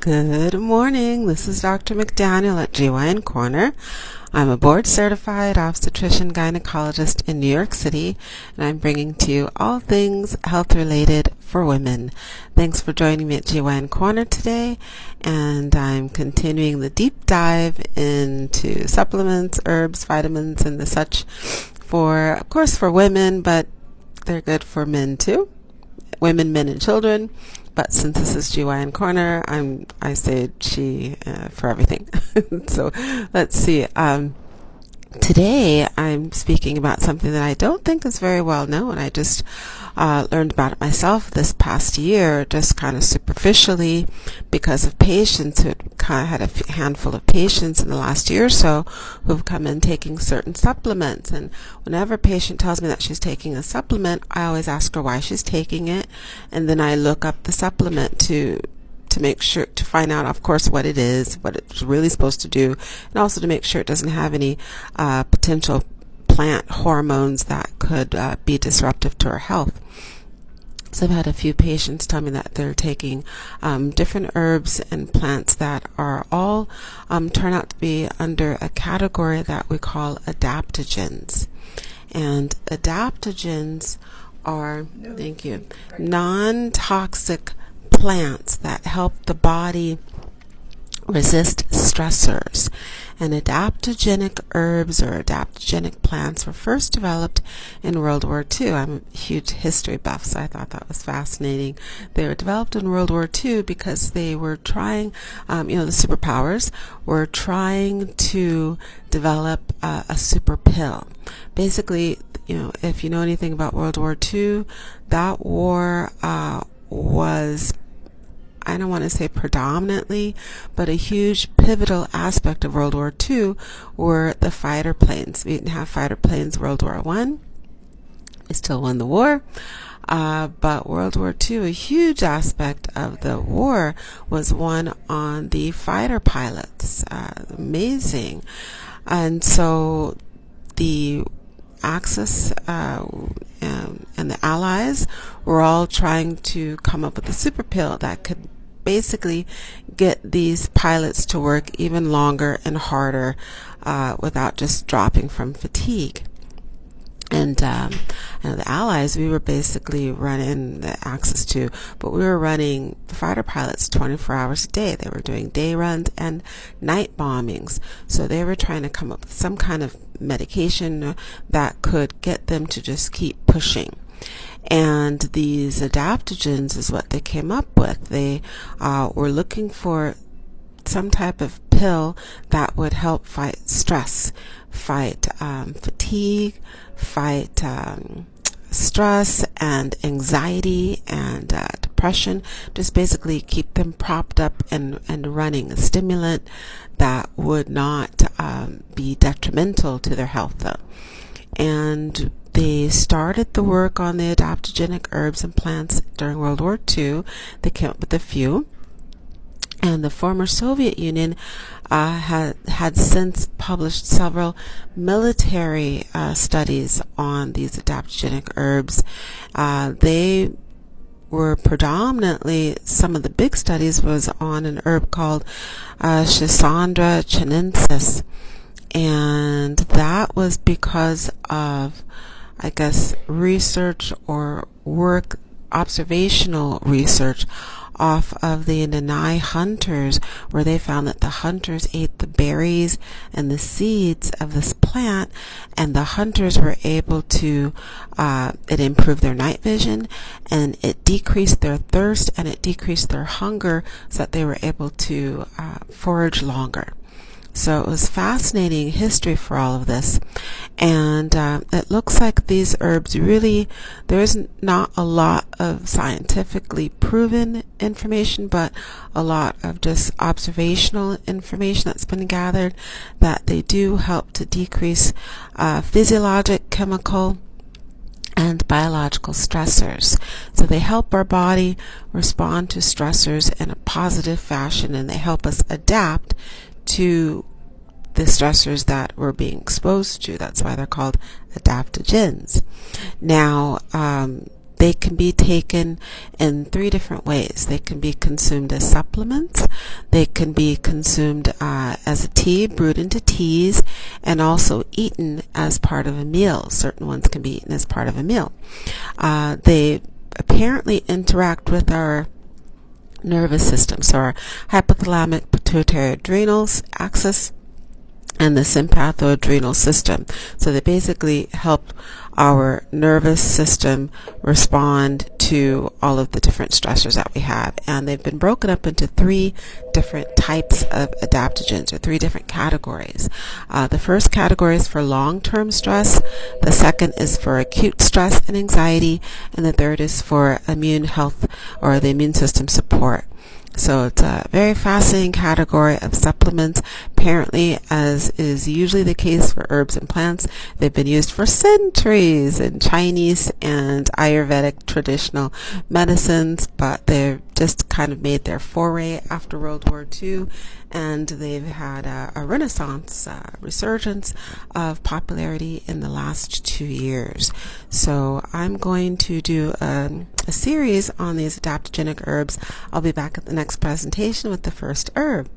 Good morning. This is Dr. McDaniel at GYN Corner. I'm a board-certified obstetrician gynecologist in New York City, and I'm bringing to you all things health-related for women. Thanks for joining me at GYN Corner today, and I'm continuing the deep dive into supplements, herbs, vitamins, and the such for, of course, for women, but they're good for men too. Women, men, and children. But since this is GYN Corner, I say she for everything. So let's see. Today I'm speaking about something that I don't think is very well known. I just learned about it myself this past year, just kind of superficially, because of patients who had a handful of patients in the last year or so who've come in taking certain supplements. And whenever a patient tells me that she's taking a supplement, I always ask her why she's taking it, and then I look up the supplement to make sure to find out, of course, what it is, what it's really supposed to do, and also to make sure it doesn't have any potential plant hormones that could be disruptive to our health. So I've had a few patients tell me that they're taking different herbs and plants that are all turn out to be under a category that we call adaptogens. And adaptogens are, thank you, non-toxic plants that help the body resist stressors. And adaptogenic herbs or adaptogenic plants were first developed in World War II. I'm a huge history buff, so I thought that was fascinating. They were developed in World War II because they were trying, the superpowers were trying to develop a super pill. Basically, if you know anything about World War II, that war was, I don't want to say predominantly, but a huge pivotal aspect of World War II were the fighter planes. We didn't have fighter planes World War I. We still won the war. But World War II, a huge aspect of the war was won on the fighter pilots. Amazing. And so the Axis and the Allies were all trying to come up with a super pill that could basically get these pilots to work even longer and harder without just dropping from fatigue. And the Allies, we were basically running the Axis too, but we were running the fighter pilots 24 hours a day. They were doing day runs and night bombings. So they were trying to come up with some kind of medication that could get them to just keep pushing. And these adaptogens is what they came up with. They were looking for some type of pill that would help fight stress, fight fatigue, fight stress and anxiety and depression, just basically keep them propped up and running, a stimulant that would not be detrimental to their health though. And they started the work on the adaptogenic herbs and plants during World War II. They came up with a few. And the former Soviet Union had since published several military studies on these adaptogenic herbs. They were predominantly, some of the big studies was on an herb called Schisandra chinensis. And that was because of, I guess, research or work, observational research off of the Nanai hunters, where they found that the hunters ate the berries and the seeds of this plant, and the hunters were able to, it improved their night vision, and it decreased their thirst, and it decreased their hunger, so that they were able to forage longer. So it was fascinating history for all of this. And it looks like these herbs really, there's not a lot of scientifically proven information, but a lot of just observational information that's been gathered, that they do help to decrease physiologic, chemical, and biological stressors. So they help our body respond to stressors in a positive fashion, and they help us adapt to the stressors that we're being exposed to. That's why they're called adaptogens. Now, They can be taken in 3 different ways. They can be consumed as supplements, they can be consumed as a tea, brewed into teas, and also eaten as part of a meal. Certain ones can be eaten as part of a meal. They apparently interact with our nervous system, so our hypothalamic pituitary adrenal axis and the sympathoadrenal system. So they basically help our nervous system respond to all of the different stressors that we have. And they've been broken up into 3 different types of adaptogens, or 3 different categories. The first category is for long-term stress, the second is for acute stress and anxiety, and the third is for immune health or the immune system support. So it's a very fascinating category of supplements. Apparently, as is usually the case for herbs and plants, they've been used for centuries in Chinese and Ayurvedic traditional medicines, but they've just kind of made their foray after World War II, and they've had a renaissance, resurgence of popularity in the last 2 years. So I'm going to do a series on these adaptogenic herbs. I'll be back at the next presentation with the first herb.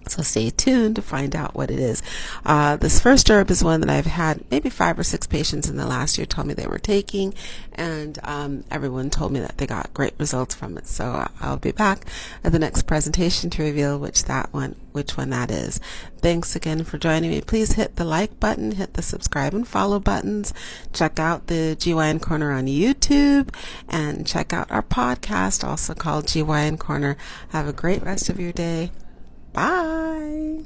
So stay tuned to find out what it is. This first herb is one that I've had maybe 5 or 6 patients in the last year tell me they were taking, and everyone told me that they got great results from it. So I'll be back at the next presentation to reveal which one that is. Thanks again for joining me. Please hit the like button, hit the subscribe and follow buttons. Check out the GYN Corner on YouTube, and check out our podcast, also called GYN Corner. Have a great rest of your day. Bye.